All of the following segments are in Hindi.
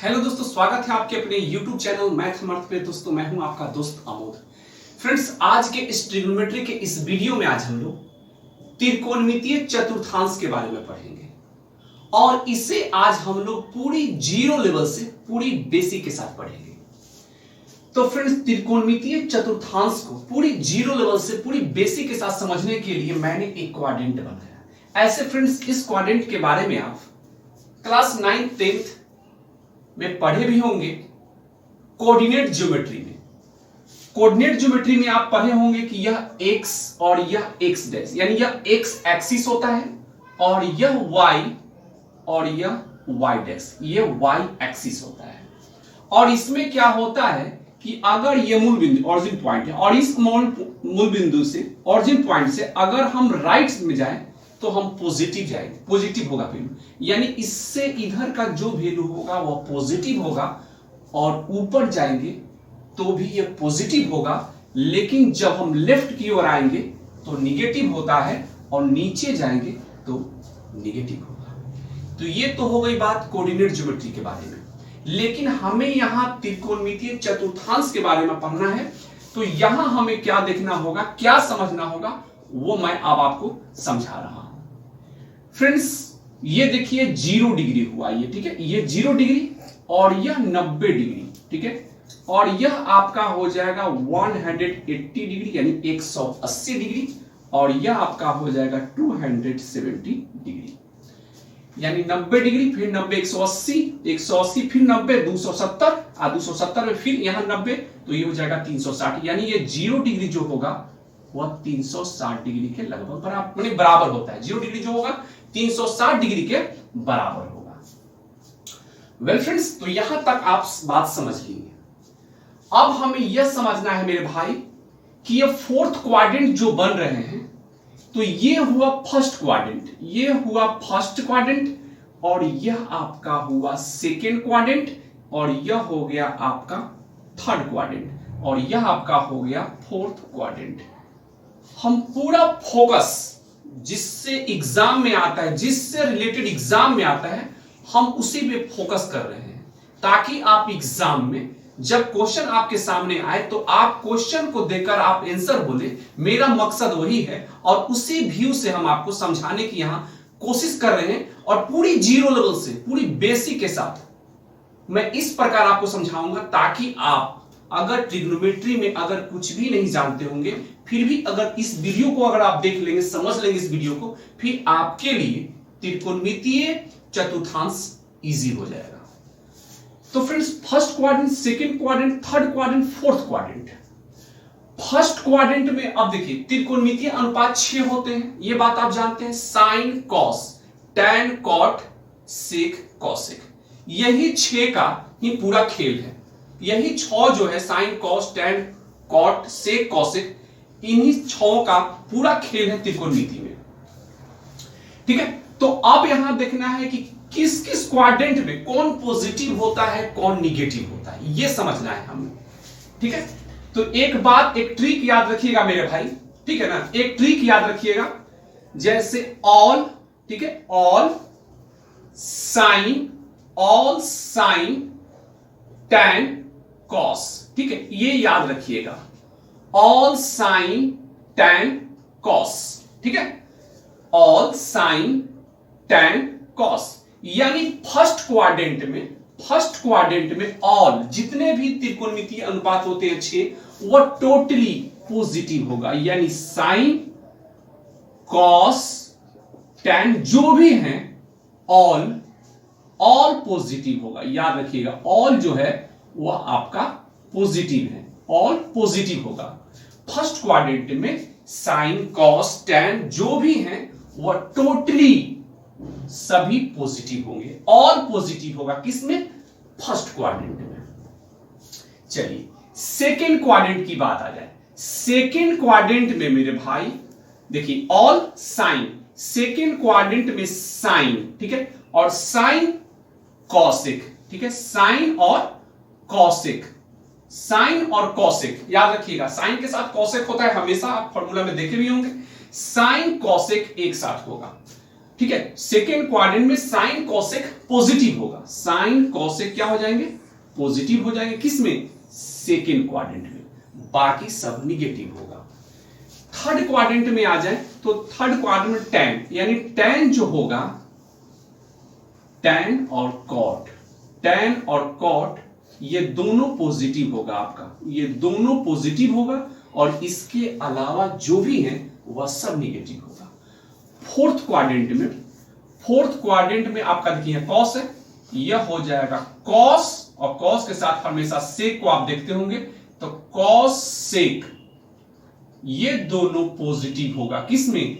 हेलो दोस्तों, स्वागत है आपके अपने YouTube चैनल मैथ समर्थ पे। दोस्तों मैं हूं आपका दोस्त आमोद। फ्रेंड्स, आज के इस ट्रिग्नोमेट्री के इस वीडियो में आज हम लोग त्रिकोणमितीय चतुर्थांश के बारे में पढ़ेंगे और इसे आज हम लोग पूरी जीरो लेवल से पूरी बेसिक के साथ पढ़ेंगे। तो फ्रेंड्स, त्रिकोणमितीय चतुर्थांश को पूरी जीरो लेवल से पूरी बेसिक के साथ समझने के लिए मैंने एक क्वाड्रेंट बनाया। ऐसे फ्रेंड्स, इस क्वाड्रेंट के बारे में आप क्लास 9th 10th में पढ़े भी होंगे। कोऑर्डिनेट ज्योमेट्री में आप पढ़े होंगे कि यह x और यह x डैश, यानी यह x एक्सिस होता है और यह y और यह y डैश, ये y एक्सिस होता है। और इसमें क्या होता है कि अगर ये मूल बिंदु ऑरिजिन पॉइंट है और इस मूल बिंदु से ऑरिजिन पॉइंट से अगर हम राइट में जाएं तो हम पॉजिटिव जाएंगे, पॉजिटिव होगा वैल्यू, यानी इससे इधर का जो वैल्यू होगा वह पॉजिटिव होगा और ऊपर जाएंगे तो भी ये पॉजिटिव होगा। लेकिन जब हम लेफ्ट की ओर आएंगे तो निगेटिव होता है और नीचे जाएंगे तो निगेटिव होगा। तो ये तो हो गई बात कोऑर्डिनेट ज्योमेट्री के बारे में। लेकिन हमें यहां त्रिकोणमितीय चतुर्थांश के बारे में पढ़ना है, तो यहां हमें क्या देखना होगा, क्या समझना होगा, वो मैं अब आपको समझा रहा हूं। फ्रेंड्स, ये देखिए 0 डिग्री हुआ ये, ठीक है, ये 0 डिग्री और यह 90 डिग्री, ठीक है, और यह आपका हो जाएगा 180 डिग्री यानी 180 डिग्री और यह आपका हो जाएगा 270 डिग्री, यानी 90 डिग्री फिर 90 180 180 फिर 90 270 और 270 में फिर यहां 90, तो ये हो जाएगा 360, यानी ये 0 डिग्री जो होगा वह 360 डिग्री के लगभग बराबर होता है। 0 डिग्री जो होगा 360 डिग्री के बराबर होगा। वेल फ्रेंड्स, तो यहां तक आप बात समझ लीजिए। अब हमें यह समझना है मेरे भाई कि ये फोर्थ क्वाड्रेंट जो बन रहे हैं, तो ये हुआ फर्स्ट क्वाड्रेंट, ये हुआ फर्स्ट क्वाड्रेंट और यह आपका हुआ सेकेंड क्वाड्रेंट और यह हो गया आपका थर्ड क्वाड्रेंट और यह आपका हो गया फोर्थ क्वाड्रेंट। हम पूरा फोकस जिससे एग्जाम में आता है, जिससे रिलेटेड एग्जाम में आता है, हम उसी पे फोकस कर रहे हैं ताकि आप एग्जाम में जब क्वेश्चन आपके सामने आए तो आप क्वेश्चन को देखकर आप आंसर बोले। मेरा मकसद वही है और उसी व्यू से हम आपको समझाने की यहां कोशिश कर रहे हैं और पूरी जीरो लेवल से पूरी बेसिक के साथ मैं इस प्रकार आपको समझाऊंगा ताकि आप अगर ट्रिग्नोमेट्री में अगर कुछ भी नहीं जानते होंगे, फिर भी अगर इस वीडियो को अगर आप देख लेंगे, समझ लेंगे इस वीडियो को, फिर आपके लिए त्रिकोणमितीय चतुर्थांश इजी हो जाएगा। तो friends, first quadrant, second quadrant, third quadrant, fourth quadrant. First quadrant में अब देखिए त्रिकोणमितीय अनुपात 6 होते हैं, ये बात आप जानते हैं। Sine cos tan cot sec cosec, यही 6 का ही पूरा खेल है। यही 6 जो है sine cos tan cot sec cosec, इन्हीं 6 का पूरा खेल है त्रिकोणमिति में, ठीक है। तो अब यहां देखना है कि किस किस क्वाड्रेंट में कौन पॉजिटिव होता है कौन निगेटिव होता है, यह समझना है हमें, ठीक है। तो एक बात, एक ट्रिक याद रखिएगा मेरे भाई, ठीक है ना, एक ट्रिक याद रखिएगा, जैसे ऑल, ठीक है, ऑल साइन टैन कॉस, ठीक है, ये याद रखिएगा, ऑल साइन टैन कॉस, ठीक है, ऑल साइन टैन कॉस, यानी फर्स्ट क्वाड्रेंट में ऑल जितने भी त्रिकोणमितीय अनुपात होते हैं 6, वह टोटली पॉजिटिव होगा, यानी साइन कॉस टैन जो भी हैं ऑल पॉजिटिव होगा। याद रखिएगा, ऑल जो है वह आपका पॉजिटिव है, ऑल पॉजिटिव होगा। फर्स्ट क्वाड्रेंट में साइन कॉस टैन जो भी हैं वह टोटली सभी पॉजिटिव होंगे, ऑल पॉजिटिव होगा। किसमें? फर्स्ट क्वाड्रेंट में। चलिए सेकेंड क्वाड्रेंट की बात आ जाए। सेकेंड क्वाड्रेंट में मेरे भाई देखिए, ऑल साइन, सेकेंड क्वाड्रेंट में साइन, ठीक है, और साइन कॉसेक, ठीक है, साइन और कॉसेक, साइन और कॉसेक याद रखिएगा, साइन के साथ कॉसेक होता है हमेशा, आप फॉर्मूला में देखे भी होंगे। साइन कॉसेक एक साथ होगा। ठीक है, सेकेंड क्वाड्रेंट में साइन कोसेक पॉजिटिव होगा, साइन कोसेक क्या हो जाएंगे, पॉजिटिव हो जाएंगे, किसमें, सेकेंड क्वाड्रेंट में, बाकी सब निगेटिव होगा। थर्ड क्वाड्रेंट में आ जाए तो थर्ड क्वाड्रेंट में टैन, यानी टैन जो होगा, टैन और कॉट, टैन और कॉट ये दोनों पॉजिटिव होगा आपका, ये दोनों पॉजिटिव होगा और इसके अलावा जो भी है वह सब निगेटिव होगा। फोर्थ क्वाड्रेंट में आपका देखिए कॉस है, यह हो जाएगा कॉस, और कॉस के साथ हमेशा सेक को आप देखते होंगे, तो कॉस सेक ये दोनों पॉजिटिव होगा, किसमें,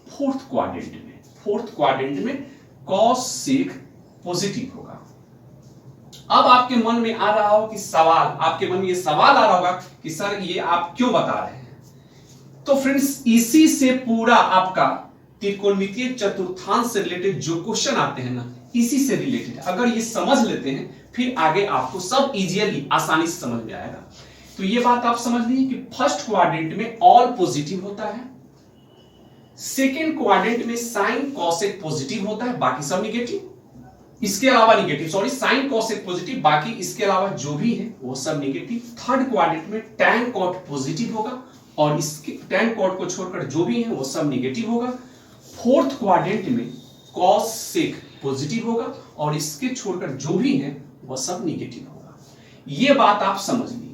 फोर्थ क्वाड्रेंट में, फोर्थ क्वाड्रेंट में कॉस सेक पॉजिटिव होगा। अब आपके मन में आ रहा हो कि सवाल, आपके मन में ये सवाल आ रहा होगा कि सर ये आप क्यों बता रहे हैं, तो फ्रेंड्स इसी से पूरा आपका त्रिकोणमितीय चतुर्थांश से रिलेटेड जो क्वेश्चन आते हैं ना, इसी से रिलेटेड अगर ये समझ लेते हैं फिर आगे आपको सब इजीली आसानी से समझ में आएगा। तो ये बात आप समझ लीजिए कि फर्स्ट क्वाड्रेंट में ऑल पॉजिटिव होता है, सेकेंड क्वाड्रेंट में साइन कॉसेक पॉजिटिव होता है, बाकी सब निगेटिव, इसके अलावा negative, sorry sine cosec positive, बाकी इसके अलावा जो भी है वो सब निगेटिव। थर्ड क्वाड्रेंट में टैन कॉट पॉजिटिव होगा और इसके टैन कॉट को छोड़कर जो भी है वो सब निगेटिव होगा। फोर्थ क्वाड्रेंट में कॉस सेक पॉजिटिव होगा और इसके छोड़कर जो भी है वह सब निगेटिव होगा। ये बात आप समझ लीजिए।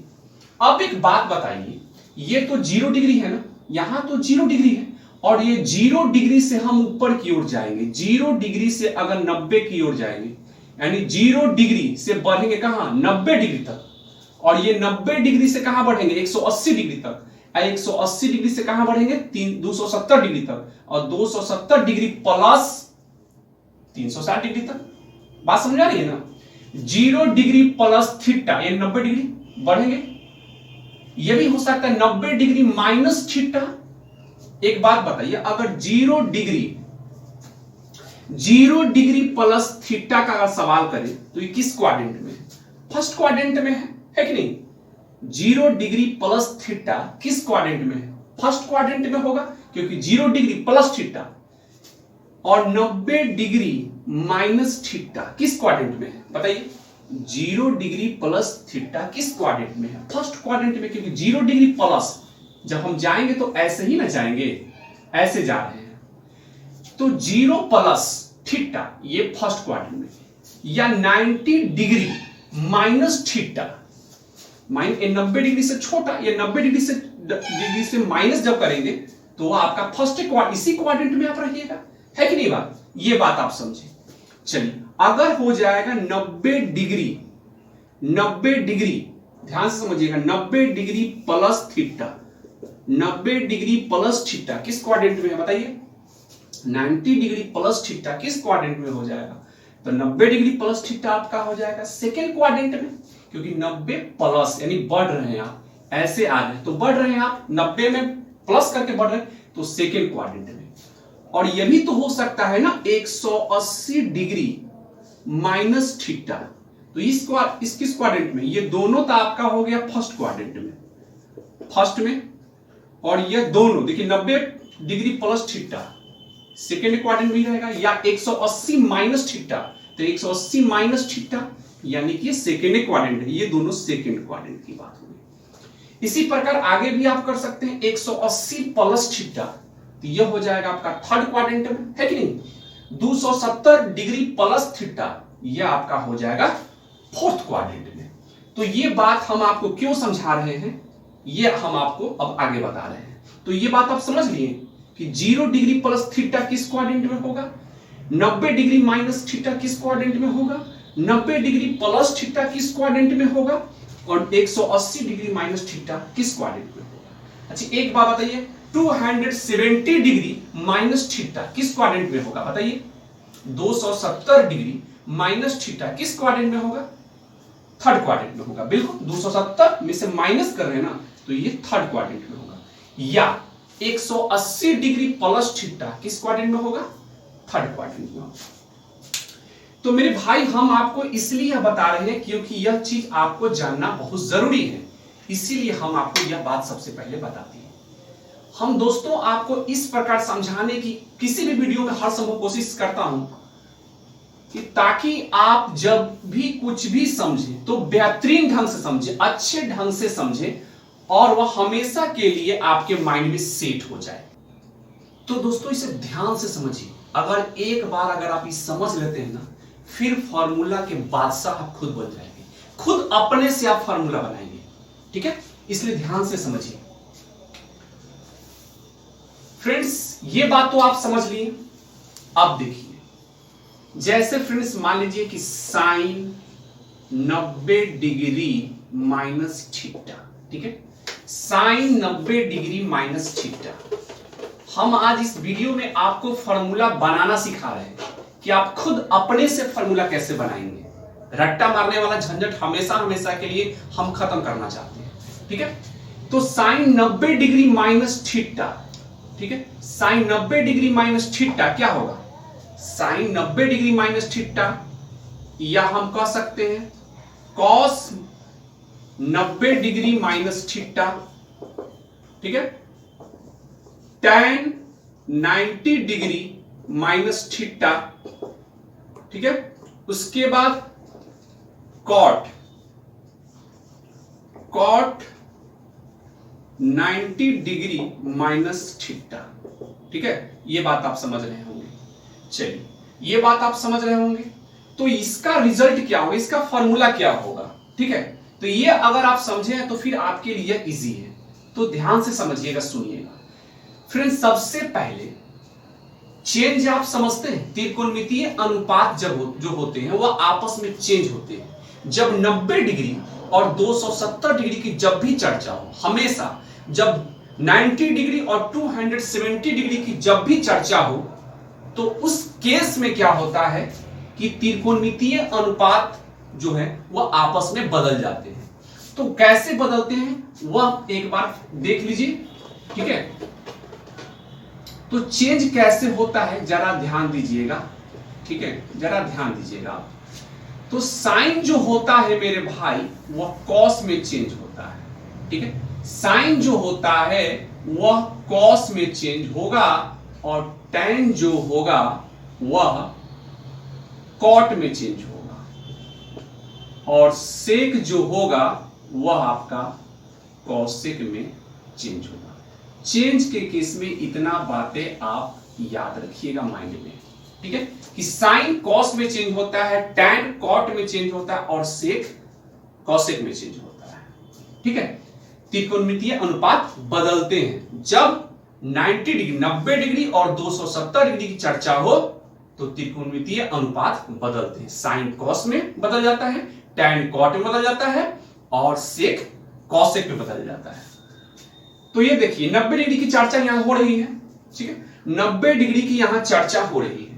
अब एक बात बताइए, ये तो 0 डिग्री है ना, यहां तो 0 डिग्री है और ये 0 डिग्री से हम ऊपर की ओर जाएंगे, 0 डिग्री से अगर 90 की ओर जाएंगे, यानी 0 डिग्री से बढ़ेंगे कहां, 90 डिग्री तक, और ये 90 डिग्री से कहां बढ़ेंगे, 180 डिग्री तक, 180 डिग्री से कहां बढ़ेंगे, 270 डिग्री तक, और 270 डिग्री प्लस 360 डिग्री तक। बात समझ आ रही है ना, 0 डिग्री प्लस थीटा, ये 90 डिग्री बढ़ेंगे। ये भी हो सकता है 90 डिग्री माइनस थीटा। एक बात बताइए, अगर 0 डिग्री प्लस थीटा का अगर सवाल करें तो ये किस क्वाड्रेंट में है, फर्स्ट क्वाड्रेंट में है कि नहीं। 0 डिग्री प्लस थीटा किस क्वाड्रेंट में है, फर्स्ट क्वाड्रेंट में होगा, क्योंकि 0 डिग्री प्लस थीटा और 90 डिग्री माइनस थीटा किस क्वाड्रेंट में है, बताइए। 0 डिग्री प्लस थीटा किस क्वाड्रेंट में है, फर्स्ट क्वाड्रेंट में, क्योंकि 0 डिग्री प्लस जब हम जाएंगे तो ऐसे ही ना जाएंगे, ऐसे जा रहे हैं, तो 0 प्लस थीटा ये फर्स्ट क्वाड्रेंट में, या 90 डिग्री माइनस थीटा, 90 डिग्री से छोटा, या 90 डिग्री से माइनस जब करेंगे तो आपका फर्स्ट इसी क्वाड्रेंट में आप रहिएगा, है कि नहीं बात, ये बात आप समझे। चलिए अगर हो जाएगा 90 डिग्री, ध्यान से समझिएगा, 90 degree plus theta, 90 degree plus theta किस क्वाड्रेंट में है बताइए, 90 डिग्री प्लस थीटा किस क्वाड्रेंट में हो जाएगा, तो 90 डिग्री प्लस थीटा आपका हो जाएगा सेकेंड क्वाड्रेंट में, क्योंकि 90 प्लस यानी बढ़ रहे हैं आप, ऐसे आ रहे हैं तो बढ़ रहे हैं आप, 90 में प्लस करके बढ़ रहे हैं तो सेकेंड क्वाड्रेंट में। और यह भी तो हो सकता है ना 180 डिग्री माइनस थीटा, तो इस किस क्वाड्रेंट में, ये दोनों तो आपका हो गया फर्स्ट क्वाड्रेंट में, फर्स्ट में, और ये दोनों देखिए 90 degree plus theta second quadrant में रहेगा, या 180 माइनस थीटा, तो 180 माइनस थीटा यानी कि सेकेंड क्वाड्रेंट है, ये दोनों सेकेंड क्वाड्रेंट की बात होगी। इसी प्रकार आगे भी आप कर सकते हैं 180 प्लस थीटा, तो यह हो जाएगा आपका थर्ड क्वाड्रेंट में, है कि नहीं। 270 डिग्री प्लस थीटा यह आपका हो जाएगा फोर्थ क्वाड्रेंट में। तो ये बात हम आपको क्यों समझा रहे हैं, ये हम आपको अब आगे बता रहे हैं। तो ये बात आप समझ लिए कि 0 डिग्री प्लस थीटा किस क्वाड्रेंट में होगा, 90 डिग्री माइनस थीटा किस क्वाड्रेंट में होगा, 90 डिग्री प्लस थीटा किस क्वाड्रेंट में होगा, और 180 डिग्री माइनस थीटा किस क्वाड्रेंट में होगा। अच्छा एक बात बताइए, 270 डिग्री माइनस थीटा किस क्वाड्रेंट में होगा बताइए, 270 डिग्री माइनस थीटा किस क्वाड्रेंट में होगा, थर्ड क्वाड्रेंट में होगा। बिल्कुल 270 में से माइनस कर रहे हैं ना, तो ये थर्ड क्वाड्रेंट में होगा। या 180 डिग्री प्लस थीटा किस क्वाड्रेंट में होगा, थर्ड क्वाड्रेंट में होगा। तो मेरे भाई हम आपको इसलिए बता रहे हैं क्योंकि यह चीज आपको जानना बहुत जरूरी है, इसीलिए हम आपको यह बात सबसे पहले बताते हैं। हम दोस्तों आपको इस प्रकार समझाने की किसी भी वीडियो में हर संभव कोशिश करता हूं कि ताकि आप जब भी कुछ भी समझे तो बेहतरीन ढंग से समझे, अच्छे ढंग से समझे और वह हमेशा के लिए आपके माइंड में सेट हो जाए। तो दोस्तों इसे ध्यान से समझिए। अगर एक बार अगर आप ये समझ लेते हैं ना, फिर फॉर्मूला के बादशाह आप खुद बन जाएंगे, खुद अपने से आप फॉर्मूला बनाएंगे। ठीक है, इसलिए ध्यान से समझिए। फ्रेंड्स ये बात तो आप समझ लिए। अब देखिए, जैसे फ्रेंड्स मान लीजिए कि साइन 90 डिग्री माइनस थीटा। ठीक है, साइन 90 डिग्री माइनस थीटा। हम आज इस वीडियो में आपको फॉर्मूला बनाना सिखा रहे हैं कि आप खुद अपने से फॉर्मूला कैसे बनाएंगे। रट्टा मारने वाला झंझट हमेशा हमेशा के लिए हम खत्म करना चाहते हैं। ठीक है, तो साइन 90 डिग्री माइनस थीटा। ठीक है, साइन 90 डिग्री माइनस थीटा क्या होगा? साइन 90 डिग्री माइनस थीटा, या हम कह सकते हैं कॉस 90 डिग्री माइनस थीटा। ठीक है, tan 90 डिग्री माइनस थीटा। ठीक है, उसके बाद कॉट 90 डिग्री माइनस थीटा। ठीक है, ये बात आप समझ रहे होंगे। चलिए, ये बात आप समझ रहे होंगे, तो इसका रिजल्ट क्या होगा, इसका फॉर्मूला क्या होगा। ठीक है, तो ये अगर आप समझे तो फिर आपके लिए इजी है। तो ध्यान से समझिएगा, सुनिएगा। फ्रेंड्स सबसे पहले चेंज आप समझते हैं, त्रिकोणमितीय अनुपात जो होते हैं वह आपस में चेंज होते हैं। जब 90 डिग्री और 270 डिग्री की जब भी चर्चा हो, हमेशा जब 90 डिग्री और 270 डिग्री की जब भी चर्चा हो, तो उस केस में क्या होता है कि त्रिकोणमितीय अनुपात जो है वह आपस में बदल जाते हैं। तो कैसे बदलते हैं वह एक बार देख लीजिए। ठीक है, तो चेंज कैसे होता है जरा ध्यान दीजिएगा। ठीक है, जरा ध्यान दीजिएगा आप। तो साइन जो होता है मेरे भाई वह कॉस में चेंज होता है। ठीक है, साइन जो होता है वह कॉस में चेंज होगा और tan जो होगा वह कॉट में चेंज होगा और सेक जो होगा वह आपका कॉसेक में चेंज होगा। चेंज के केस में इतना बातें आप याद रखिएगा माइंड में। ठीक है, कि साइन कॉस में चेंज होता है, tan कॉट में चेंज होता है और सेक कॉसेक में चेंज होता है। ठीक है, त्रिकोणमितीय अनुपात बदलते हैं। जब 90 डिग्री और 270 डिग्री की चर्चा हो तो त्रिकोणमितीय अनुपात बदलते हैं। साइन कॉस में बदल जाता है, tan कॉट में बदल जाता है और सेक कॉसेक में बदल जाता है। तो ये देखिए 90 डिग्री की चर्चा यहां हो रही है। ठीक है, 90 डिग्री की यहां चर्चा हो रही है,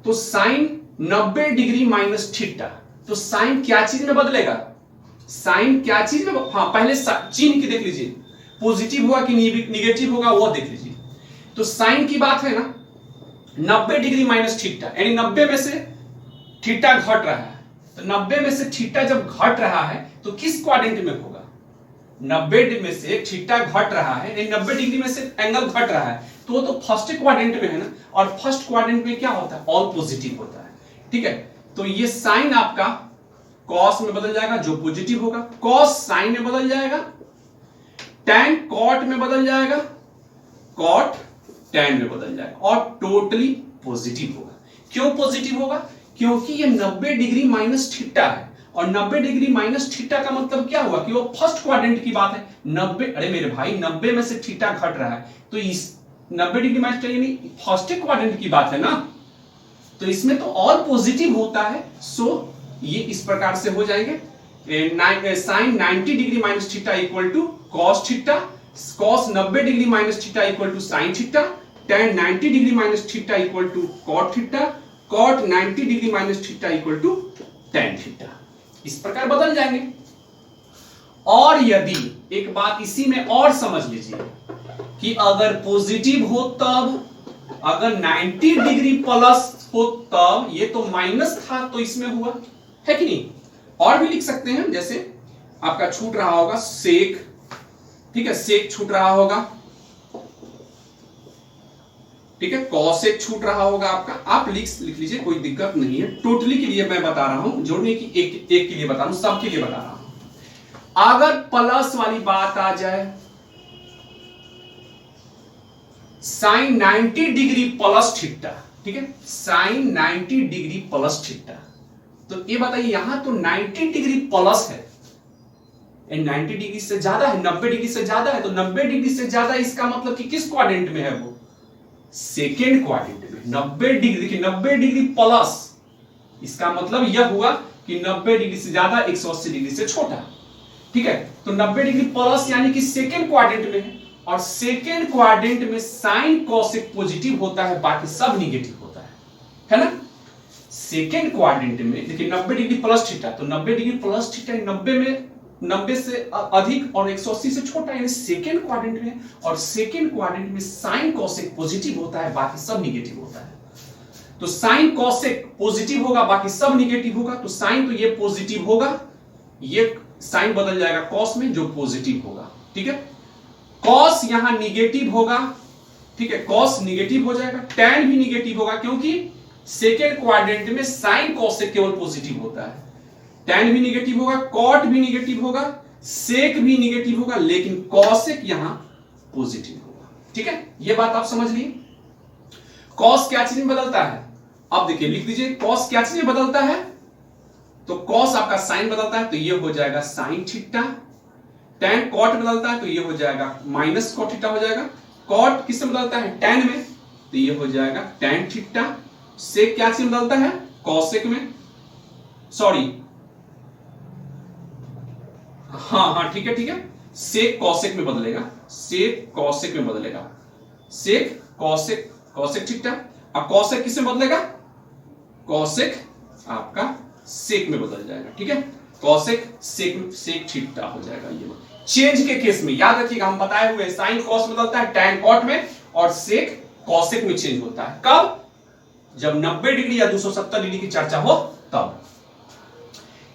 तो साइन 90 डिग्री माइनस थीटा। तो साइन क्या चीज में बदलेगा? साइन क्या चीज में, हाँ पहले चिन्ह की देख लीजिए, पॉजिटिव होगा कि निगेटिव होगा वो देख लीजिए। तो साइन की बात है ना, 90 डिग्री माइनस थीटा, यानी 90 में से थीटा घट रहा है। तो 90 में से थीटा जब घट रहा है तो किस क्वाड्रेंट में होगा? 90 में से थीटा घट रहा है, यानी 90 डिग्री में से एंगल घट रहा है, तो वो तो फर्स्ट क्वाड्रेंट में है ना, और फर्स्ट क्वाड्रेंट में क्या होता है? ऑल पॉजिटिव होता है। ठीक है, तो ये साइन आपका कॉस में बदल जाएगा जो पॉजिटिव होगा, कॉस साइन में बदल जाएगा, tan कॉट में बदल जाएगा, कॉट tan में बदल जाएगा और टोटली पॉजिटिव होगा। क्यों पॉजिटिव होगा? क्योंकि ये 90 डिग्री माइनस थीटा है और 90 डिग्री माइनस थीटा का मतलब क्या हुआ कि वो फर्स्ट क्वाड्रेंट की बात है। 90, अरे मेरे भाई 90 में से थीटा घट रहा है, तो इस 90 डिग्री माइनस थीटा यानी फर्स्ट क्वाड्रेंट की बात है ना, तो इसमें तो ऑल पॉजिटिव होता है। सो ये इस प्रकार से हो जाएंगे, sine 90 degree minus theta equal to cos theta, cos 90 degree minus theta equal to sine theta, tan 90 degree minus theta equal to cot theta, cot 90 degree minus theta equal to tan theta. इस प्रकार बदल जाएंगे। और यदि एक बात इसी में और समझ लीजिए कि अगर पॉजिटिव हो तब, अगर 90 डिग्री प्लस हो तब, ये तो माइनस था तो इसमें हुआ है कि नहीं। और भी लिख सकते हैं, जैसे आपका छूट रहा होगा सेक, ठीक है, सेक छूट रहा होगा, ठीक है, कॉस एक छूट रहा होगा आपका, आप लिख लीजिए, कोई दिक्कत नहीं है। टोटली के लिए मैं बता रहा हूं, जोड़ने की एक के लिए बता रहा हूं, सबके लिए बता रहा हूं। अगर प्लस वाली बात आ जाए, साइन 90 डिग्री प्लस थीटा, ठीक है, साइन 90 डिग्री प्लस थीटा, तो ये बताइए यहां तो 90 डिग्री प्लस है, 90 डिग्री से ज्यादा है, 90 डिग्री से ज्यादा है, तो 90 डिग्री से ज्यादा इसका मतलब कि किस क्वाड्रेंट में है वो, सेकेंड क्वाड्रेंट में। 90 डिग्री, देखिए 90 डिग्री प्लस, इसका मतलब यह हुआ कि 90 डिग्री से ज्यादा 180 डिग्री से छोटा, ठीक है, तो 90 डिग्री प्लस यानी कि सेकेंड क्वाड्रेंट में है, और सेकेंड क्वाड्रेंट में साइन कॉसेक पॉजिटिव होता है, बाकी सब निगेटिव होता है ना। सेकेंड क्वाड्रेंट में देखिए 90 डिग्री प्लस थीटा, तो 90 डिग्री प्लस थीटा 90 में 90 से अधिक और 180 से छोटा, यानी सेकेंड क्वाड्रेंट में, और सेकेंड क्वाड्रेंट में साइन कॉसेक पॉजिटिव होता है, बाकी सब निगेटिव होता है। तो साइन कॉसेक पॉजिटिव होगा, बाकी सब निगेटिव होगा, तो साइन तो ये पॉजिटिव होगा, ये साइन बदल जाएगा कॉस में जो पॉजिटिव होगा, ठीक है। कॉस यहां निगेटिव होगा, ठीक है, कॉस निगेटिव हो जाएगा, टैन भी निगेटिव होगा, क्योंकि सेकेंड क्वाड्रेंट में साइन कॉसेक केवल पॉजिटिव होता है। टैन भी निगेटिव होगा, कॉट भी निगेटिव होगा, सेक भी निगेटिव होगा, लेकिन कॉसेक यहां पॉजिटिव होगा, ठीक है, यह बात आप समझ लिए। कॉस क्या चीज में बदलता है, अब देखिए लिख दीजिए, कॉस क्या चीज में बदलता है, तो कॉस आपका साइन बदलता है, तो ये हो जाएगा साइन थीटा। टैन कॉट बदलता है, तो ये हो जाएगा माइनस कॉट थीटा हो जाएगा। कॉट किससे बदलता है, टैन में, तो ये हो जाएगा टैन थीटा। सेक क्या चीज में बदलता है, कॉसेक में, सॉरी, हाँ ठीक है ठीक है, सेक कॉसेक में बदलेगा, सेक कॉसेक में बदलेगा, सेक कॉसेक, कॉसेक थीटा। अब कॉसेक किससे बदलेगा, कॉसेक आपका सेक में बदल जाएगा, ठीक है, कॉसेक सेक, सेक थीटा हो जाएगा। ये चेंज के केस में याद रखिएगा, हम बताए हुए साइन कॉस बदलता है टैन कॉट में, और सेक कॉसेक में चेंज होता है। कब, जब 90 डिग्री या 270 डिग्री की चर्चा हो तब।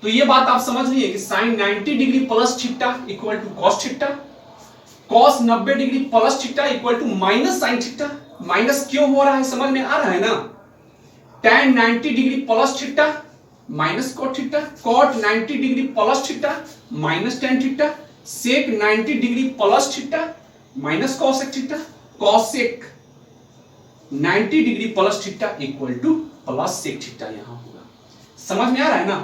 तो ये बात आप समझ लिए कि sine 90 degree plus theta equal to cos theta, cos 90 degree plus theta equal to minus sine theta. Minus क्यों हो रहा है, समझ में आ रहा है ना। Tan 90 degree plus theta minus cot theta, cot 90 degree plus theta minus tan theta, sec 90 degree plus theta minus cosec theta, cosec 90 degree plus theta equal to plus sec theta यहां होगा। समझ में आ रहा है ना,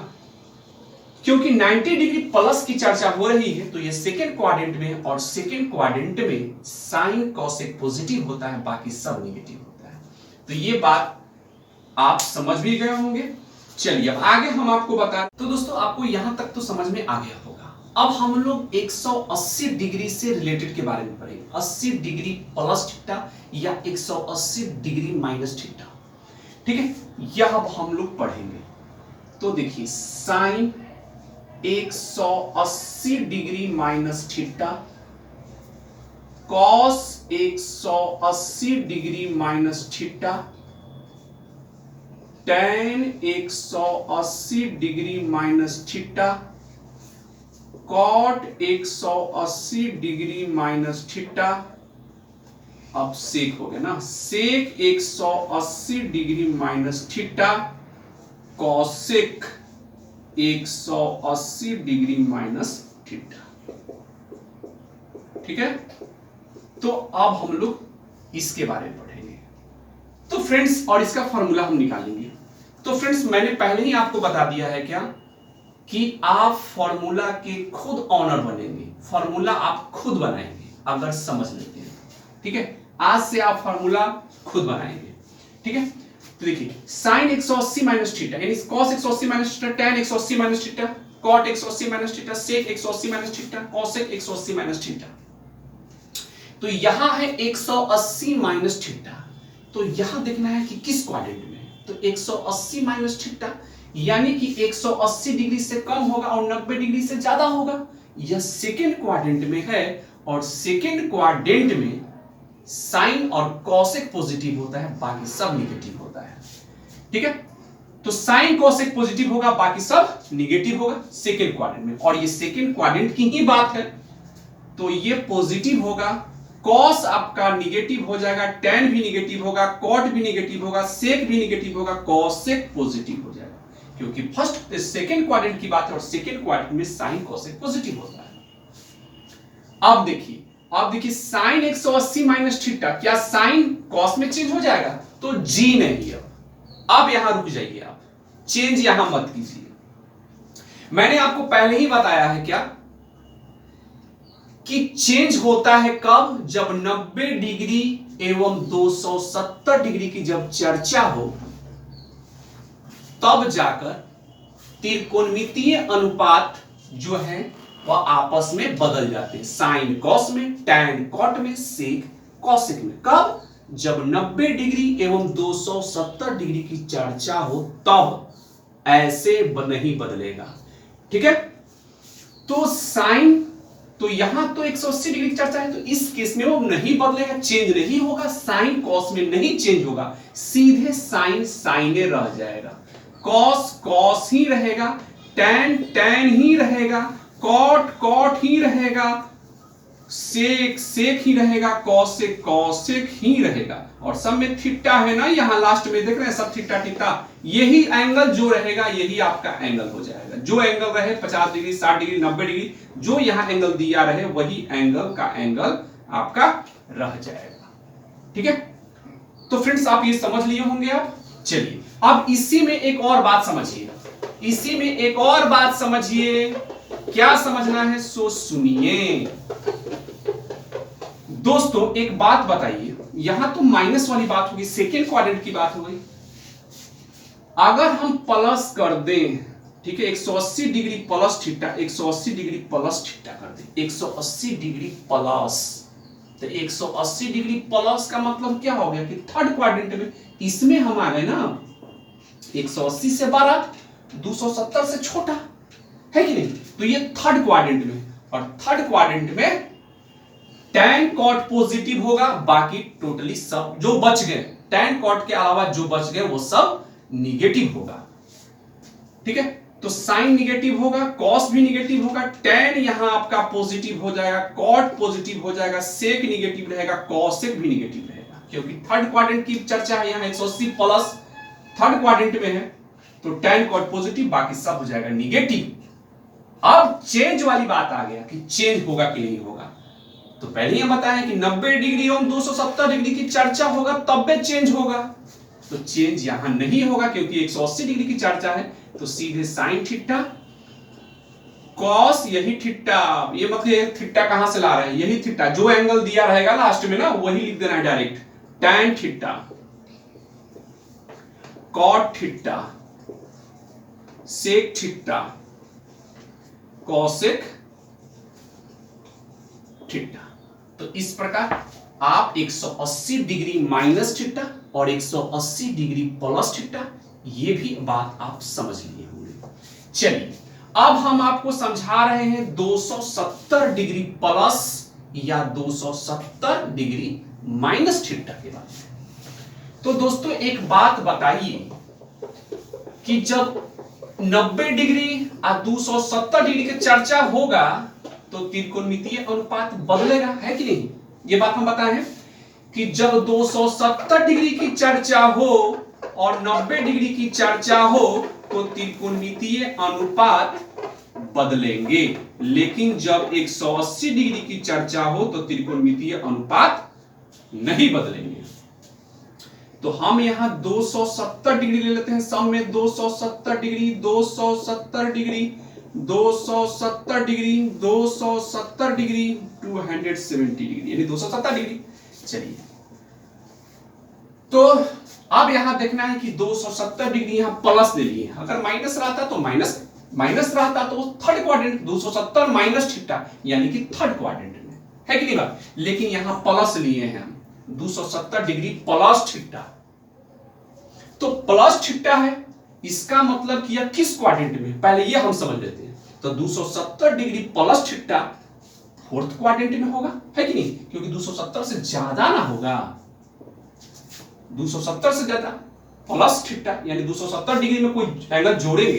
क्योंकि 90 डिग्री प्लस की चर्चा हो रही है, तो ये सेकेंड क्वाड्रेंट में, और सेकेंड क्वाड्रेंट में साइन कॉसेक पॉजिटिव होता है, बाकी सब नेगेटिव होता है। तो ये बात आप समझ भी गए होंगे। चलिए अब आगे हम आपको बता, तो दोस्तों आपको यहां तक तो समझ में आ गया होगा। अब हम लोग 180 डिग्री से रिलेटेड के बारे में पढ़ेंगे, 80 डिग्री प्लस थीटा या 180 डिग्री माइनस थीटा, ठीक है, यह अब हम लोग पढ़ेंगे। तो देखिए sine 180 degree minus theta, cos 180 degree minus theta, tan 180 degree minus theta, cot 180 degree minus theta. अब सेक हो गया ना, sec 180 degree minus theta, cosec 180 degree minus theta, ठीक है। तो अब हम लोग इसके बारे में पढ़ेंगे। तो फ्रेंड्स, और इसका फॉर्मूला हम निकालेंगे। तो फ्रेंड्स मैंने पहले ही आपको बता दिया है क्या, कि आप फॉर्मूला के खुद ऑनर बनेंगे, फॉर्मूला आप खुद बनाएंगे अगर समझ लेते हैं, ठीक है। आज से आप फॉर्मूला खुद बनाएंगे, ठीक है। तो देखिए साइन 180 माइनस थीटा यानी cos 180 minus theta, tan 180 minus theta, cot 180 minus theta, sec 180 minus theta, cosec 180 minus theta. तो यहां है 180 माइनस थीटा, तो यहां देखना है कि किस क्वाड्रेंट में, तो 180 माइनस थीटा यानी कि 180 डिग्री से कम होगा और 90 डिग्री से ज्यादा होगा। यह सेकेंड क्वाड्रेंट में है, और सेकेंड क्वाड्रेंट में साइन और कॉसेक पॉजिटिव होता है, बाकी सब निगेटिव होता है, ठीक है। तो साइन कॉसेक पॉजिटिव होगा, बाकी सब निगेटिव होगा सेकेंड क्वाड्रेंट में, और ये सेकेंड क्वाड्रेंट की ही बात है, तो ये पॉजिटिव होगा, कॉस आपका निगेटिव हो जाएगा, टेन भी निगेटिव होगा, कॉट भी निगेटिव होगा, सेक भी निगेटिव होगा, कॉसेक पॉजिटिव हो जाएगा, क्योंकि फर्स्ट सेकेंड क्वाड्रेंट की बात है और सेकेंड क्वाड्रेंट में साइन कॉसेक पॉजिटिव होता है। अब देखिए साइन 180 माइनस थीटा, क्या साइन कॉस में चेंज हो जाएगा? तो जी नहीं। अब यहां रुक जाइए, आप चेंज यहां मत कीजिए। मैंने आपको पहले ही बताया है क्या कि चेंज होता है कब? जब 90 डिग्री एवं 270 डिग्री की जब चर्चा हो, तब जाकर त्रिकोणमितीय अनुपात जो है वह आपस में बदल जाते हैं, साइन कॉस में, टैन कॉट में, सेक कॉसेक में। कब? जब 90 डिग्री एवं 270 डिग्री की चर्चा हो, तब ऐसे नहीं बदलेगा। ठीक है, तो साइन, तो यहां तो 180 डिग्री की चर्चा है, तो इस केस में वो नहीं बदलेगा, चेंज नहीं होगा, साइन कॉस में नहीं चेंज होगा, सीधे साइन साइने रह जाएगा, कॉस कॉस ही रहेगा, टैन टैन ही रहेगा, कॉट कॉट ही रहेगा, सेक सेक ही रहेगा, कॉसेक कॉसेक ही रहेगा, और सब में थीटा है ना, यहां लास्ट में देख रहे हैं सब थीटा थीटा, यही एंगल जो रहेगा यही आपका एंगल हो जाएगा। जो एंगल रहे 50 डिग्री, 60 डिग्री, 90 डिग्री, जो यहां एंगल दिया रहे वही एंगल का एंगल आपका रह जाएगा। ठीक है, तो फ्रेंड्स आप ये समझ लिए होंगे आप। चलिए अब इसी में एक और बात समझिए, इसी में एक और बात समझिए, क्या समझना है सो सुनिए। दोस्तों एक बात बताइए, यहां तो माइनस वाली बात होगी, सेकेंड क्वाड्रेंट की बात हो गई, अगर हम प्लस कर दें, ठीक है, 180 degree plus theta, 180 degree plus theta कर दें, 180 डिग्री प्लस, तो 180 डिग्री प्लस का मतलब क्या हो गया कि थर्ड क्वाड्रेंट में, इसमें हम आ गए ना, 180 से बड़ा, 270 से छोटा है कि नहीं, तो ये थर्ड क्वाड्रेंट में, और थर्ड क्वाड्रेंट में टैन कॉट पॉजिटिव होगा, बाकी टोटली सब जो बच गए, टैन कॉट के अलावा जो बच गए वो सब निगेटिव होगा। ठीक है, तो साइन निगेटिव होगा, कॉस भी निगेटिव होगा, टैन यहां आपका पॉजिटिव हो जाएगा, कॉट पॉजिटिव हो जाएगा, सेक निगेटिव रहेगा, कॉसेक भी निगेटिव रहेगा, क्योंकि थर्ड क्वाड्रेंट की चर्चा है, यहां 180 प्लस थर्ड क्वाड्रेंट में है, तो टैन कॉट पॉजिटिव, बाकी सब हो जाएगा निगेटिव। अब चेंज वाली बात आ गया कि चेंज होगा कि नहीं होगा, तो पहले ही हम बताया कि 90 डिग्री और 270 डिग्री की चर्चा होगा तब भी चेंज होगा, तो चेंज यहां नहीं होगा क्योंकि 180 डिग्री की चर्चा है, तो सीधे साइन थीटा कॉस, यही थीटा, ये मतलब थीटा कहां से ला रहे हैं, यही थीटा, जो एंगल दिया रहेगा लास्ट में ना वही लिख देना है direct, tan theta, cot theta, sec theta, cosec theta. तो इस प्रकार आप 180 डिग्री माइनस थीटा और 180 डिग्री प्लस थीटा, ये भी बात आप समझ लिए होंगे। चलिए अब हम आपको समझा रहे हैं 270 डिग्री प्लस या 270 डिग्री माइनस थीटा के बारे में। तो दोस्तों एक बात बताइए कि जब 90 डिग्री और 270 डिग्री की चर्चा होगा तो त्रिकोणमितीय अनुपात बदलेगा, है कि नहीं? ये बात हम बताए हैं कि जब 270 डिग्री की चर्चा हो और 90 डिग्री की चर्चा हो तो त्रिकोणमितीय अनुपात बदलेंगे, लेकिन जब 180 डिग्री की चर्चा हो तो त्रिकोणमितीय अनुपात नहीं बदलेंगे। तो हम यहां 270 डिग्री ले लेते हैं, सम में 270 degree, 270 degree, 270 degree, 270 degree, 270 degree, यानी 270 डिग्री। चलिए तो अब यहां देखना है कि 270 डिग्री यहां प्लस ले लिए, अगर माइनस रहता तो माइनस रहता तो थर्ड क्वाड्रेंट 270 माइनस थीटा यानी कि थर्ड क्वाड्रेंट में, है कि नहीं बात, लेकिन यहां प्लस लिए हैं हम 270 डिग्री प्लस थीटा, तो प्लस थीटा है, इसका मतलब किया किस क्वाड्रेंट में, पहले ये हम समझ लेते हैं। तो 270 degree plus theta fourth quadrant में होगा, है कि नहीं, क्योंकि 270 से ज्यादा ना होगा, 270 से ज्यादा प्लस थीटा यानी 270 डिग्री में कोई एंगल जोड़ेंगे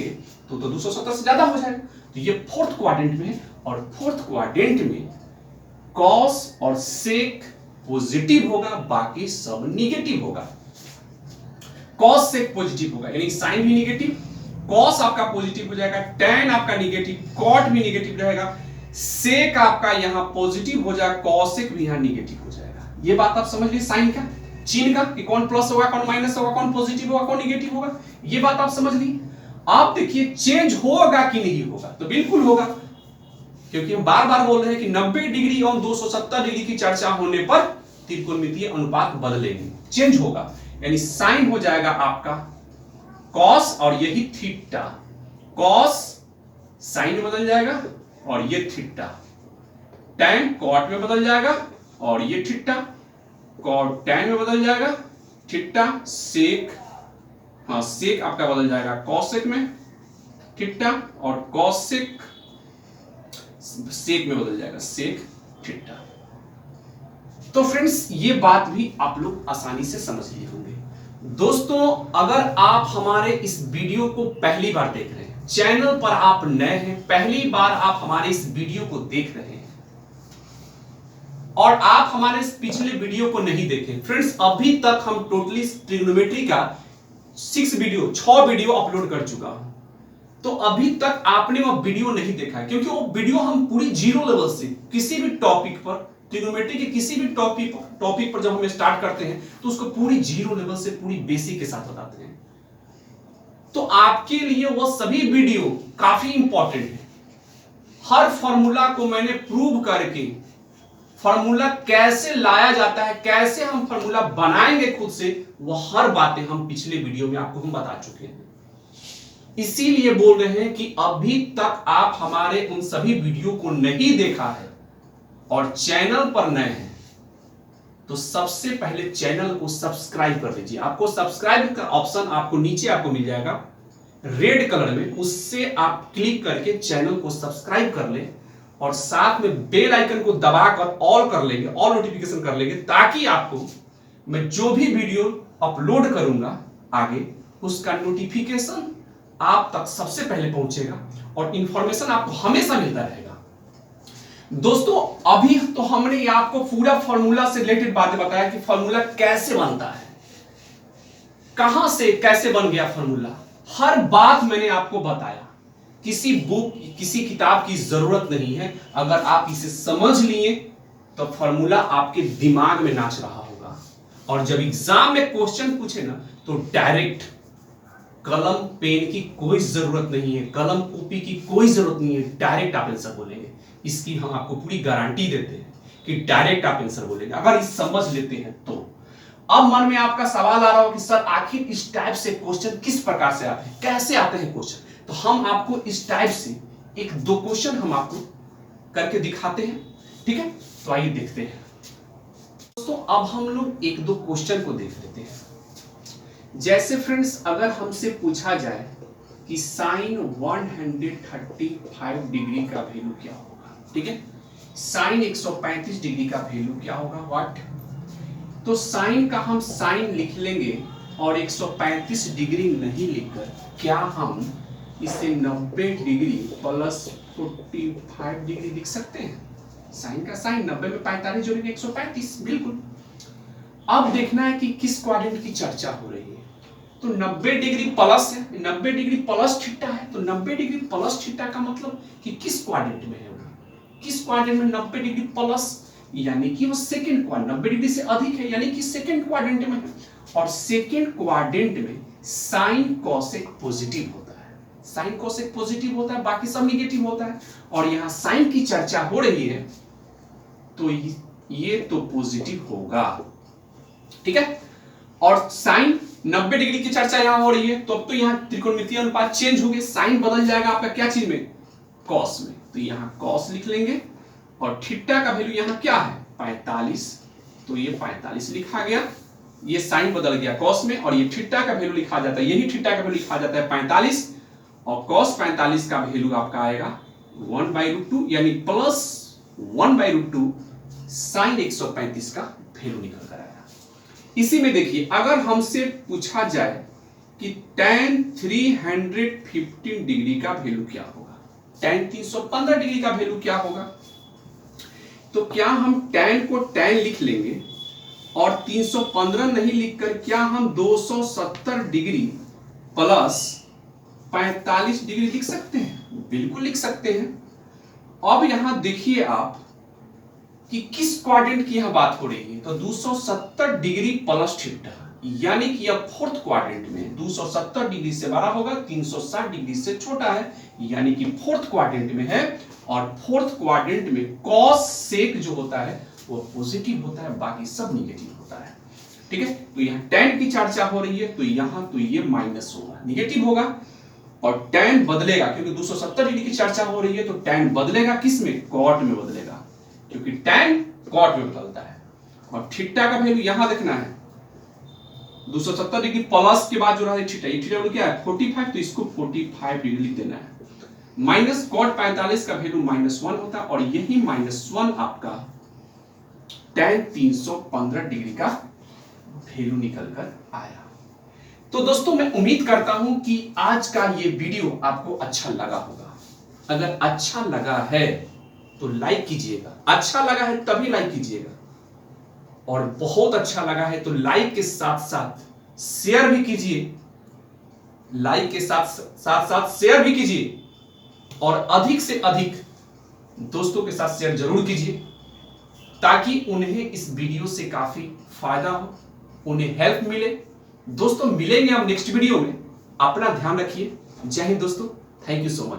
तो 270 से ज्यादा हो जाएगा, तो ये फोर्थ क्वाड्रेंट में है, और फोर्थ क्वाड्रेंट में कॉस और सेक पॉजिटिव होगा, बाकी सब निगेटिव होगा। कॉस सेक पॉजिटिव होगा, यानी साइन भी निगेटिव, कॉस आपका पॉजिटिव हो जाएगा, टैन आपका निगेटिव, कॉट भी निगेटिव रहेगा, सेक आपका यहां पॉजिटिव हो जाएगा, कॉसेक भी यहां निगेटिव हो जाएगा। ये बात आप समझ लीजिए साइन का, चिन्ह का, कि कौन प्लस होगा, कौन माइनस होगा, कौन पॉजिटिव होगा, कौन निगेटिव होगा, ये बात आप समझ ली। आप देखिए चेंज होगा कि नहीं होगा, तो बिल्कुल होगा, क्योंकि हम बार बार बोल रहे हैं कि 90 डिग्री और 270 डिग्री की चर्चा होने पर त्रिकोणमितीय अनुपात बदलेंगे, चेंज होगा, यानी साइन हो जाएगा आपका कॉस और यही थीटा, कॉस साइन बदल जाएगा और ये थीटा, टैन कॉट में बदल जाएगा और ये थीटा, कॉट टैन में बदल जाएगा, थीटा सेक, हाँ सेक आपका बदल जाएगा कॉसेक में, थीटा, और कॉसेक सेक में बदल जाएगा सेक थीटा। तो फ्रेंड्स ये बात भी आप लोग आसानी से समझ लिए होंगे। दोस्तों अगर आप हमारे इस वीडियो को पहली बार देख रहे हैं, चैनल पर आप नए हैं, पहली बार आप हमारे इस वीडियो को देख रहे हैं और आप हमारे इस पिछले वीडियो को नहीं देखे, फ्रेंड्स अभी तक हम टोटली ट्रिग्नोमेट्री का 6 वीडियो अपलोड कर चुका हूं, तो अभी तक आपने वो वीडियो नहीं देखा है, क्योंकि वो वीडियो हम पूरी जीरो लेवल से किसी भी टॉपिक पर, ट्रिग्नोमेट्री के किसी भी टॉपिक पर जब हम स्टार्ट करते हैं तो उसको पूरी जीरो लेवल से पूरी बेसिक के साथ बताते हैं। तो आपके लिए वो सभी वीडियो काफी इंपॉर्टेंट है। हर फॉर्मूला को मैंने प्रूव करके, फॉर्मूला कैसे लाया जाता है, कैसे हम फॉर्मूला बनाएंगे खुद से, वो हर बातें हम पिछले वीडियो में आपको हम बता चुके हैं। इसीलिए बोल रहे हैं कि अभी तक आप हमारे उन सभी वीडियो को नहीं देखा है और चैनल पर नए हैं, तो सबसे पहले चैनल को सब्सक्राइब कर लीजिए। आपको सब्सक्राइब का ऑप्शन आपको नीचे आपको मिल जाएगा रेड कलर में, उससे आप क्लिक करके चैनल को सब्सक्राइब कर लें और साथ में बेल आइकन को दबाकर ऑल कर लेंगे, ऑल नोटिफिकेशन कर लेंगे, ताकि आपको मैं जो भी वीडियो अपलोड करूंगा आगे उसका नोटिफिकेशन आप तक सबसे पहले पहुंचेगा और इंफॉर्मेशन आपको हमेशा मिलता रहेगा। दोस्तों अभी तो हमने आपको पूरा फॉर्मूला से रिलेटेड बातें बताया कि फॉर्मूला कैसे बनता है, कहां से कैसे बन गया फॉर्मूला, हर बात मैंने आपको बताया। किसी बुक, किसी किताब की जरूरत नहीं है। अगर आप इसे समझ लिए तो फॉर्मूला आपके दिमाग में नाच रहा होगा, और जब एग्जाम में क्वेश्चन पूछे ना तो डायरेक्ट, कलम पेन की कोई जरूरत नहीं है, कलम कॉपी की कोई जरूरत नहीं है, डायरेक्ट आप आंसर बोलेंगे। इसकी हम आपको पूरी गारंटी देते हैं कि डायरेक्ट आप आंसर बोलेंगे अगर इस समझ लेते हैं तो। अब मन में आपका सवाल आ रहा हो कि सर आखिर इस टाइप से क्वेश्चन किस प्रकार से आते हैं, कैसे आते हैं क्वेश्चन, तो हम आपको इस टाइप से 1-2 क्वेश्चन हम आपको करके दिखाते हैं, ठीक है। तो आइए देखते हैं दोस्तों। अब हम लोग 1-2 क्वेश्चन को देख लेते हैं। जैसे फ्रेंड्स अगर हमसे पूछा जाए कि साइन 135 डिग्री का वैल्यू क्या होगा, ठीक है, साइन 135 डिग्री का वैल्यू क्या होगा, व्हाट, तो साइन का हम साइन लिख लेंगे और 135 डिग्री नहीं लिखकर क्या हम इसे 90 डिग्री प्लस 45 डिग्री लिख सकते हैं। साइन का साइन 90 में 45 जोड़ेंगे 135, बिल्कुल। अब देखना है कि किस क्वाड्रेंट की चर्चा हो रही है, तो 90 डिग्री प्लस है, 90 डिग्री प्लस थीटा है, तो 90 डिग्री प्लस थीटा का मतलब कि किस क्वाड्रेंट में है, किस क्वाड्रेंट में 90 डिग्री प्लस, यानी कि वो सेकंड क्वाड्रेंट, 90 डिग्री से अधिक है यानी कि सेकंड क्वाड्रेंट में है, और सेकंड क्वाड्रेंट में साइन कोसेक पॉजिटिव होता है, साइन कोसेक पॉजिटिव होता है, बाकी सब निगेटिव होता है, और यहां साइन की चर्चा हो रही है तो ये तो पॉजिटिव होगा, ठीक है। और साइन 90 डिग्री की चर्चा यहां हो रही है, तो अब तो यहां त्रिकोणमितीय अनुपात चेंज हो गए, साइन बदल जाएगा आपका क्या चीज में, कॉस में, तो यहां कॉस लिख लेंगे, और थीटा का वैल्यू यहां क्या है 45, तो ये 45 लिखा गया, ये साइन बदल गया कॉस में, और ये थीटा का वैल्यू लिखा जाता है, यही थीटा का वैल्यू लिखा जाता है 45, और कॉस 45 का वैल्यू आपका आएगा 1/√2, यानी प्लस 1/√2 साइन 135 का वैल्यू निकल कर आएगा। इसी में देखिए अगर हमसे पूछा जाए कि tan 315 डिग्री का वैल्यू क्या होगा, tan 315 डिग्री का वैल्यू क्या होगा, तो क्या हम tan को tan लिख लेंगे और 315 नहीं लिखकर क्या हम 270 डिग्री प्लस 45 डिग्री लिख सकते हैं? बिल्कुल लिख सकते हैं। अब यहां देखिए आप कि किस क्वाड्रेंट की यहां बात हो रही है। तो 270 डिग्री प्लस थीटा, यानी कि यह फोर्थ क्वाड्रेंट में 270 डिग्री से बड़ा होगा, 360 डिग्री से छोटा है, यानी कि फोर्थ क्वाड्रेंट में है। और फोर्थ क्वाड्रेंट में कॉस सेक जो होता है वो पॉजिटिव होता है, बाकी सब निगेटिव होता है। ठीक है, तो यहां tan की चर्चा हो रही है, तो यहां तो ये माइनस होगा, निगेटिव होगा। और tan बदलेगा, क्योंकि 270 डिग्री की चर्चा हो रही है, तो tan बदलेगा किस में? कॉट में बदलेगा, क्योंकि tan कॉट में बदलता है। और थीटा का वैल्यू यहां देखना है, 270 डिग्री प्लस के बाद जो रहा है थीटा, ये थीटा क्या है? 45, तो इसको 45 डिग्री लिख देना है। माइनस कॉट 45 का वैल्यू -1 होता है, और यही -1 आपका tan 315 डिग्री का वैल्यू निकल कर आया। तो दोस्तों मैं उम्मीद करता हूं कि आज का ये वीडियो आपको अच्छा लगा होगा। अगर अच्छा लगा है तो लाइक कीजिएगा, अच्छा लगा है तभी लाइक कीजिएगा, और बहुत अच्छा लगा है तो लाइक के साथ साथ शेयर भी कीजिए, लाइक के साथ साथ शेयर भी कीजिए, और अधिक से अधिक दोस्तों के साथ शेयर जरूर कीजिए, ताकि उन्हें इस वीडियो से काफी फायदा हो, उन्हें हेल्प मिले। दोस्तों मिलेंगे हम नेक्स्ट वीडियो में, अपना ध्यान रखिए। जय हिंद दोस्तों, थैंक यू सो मच।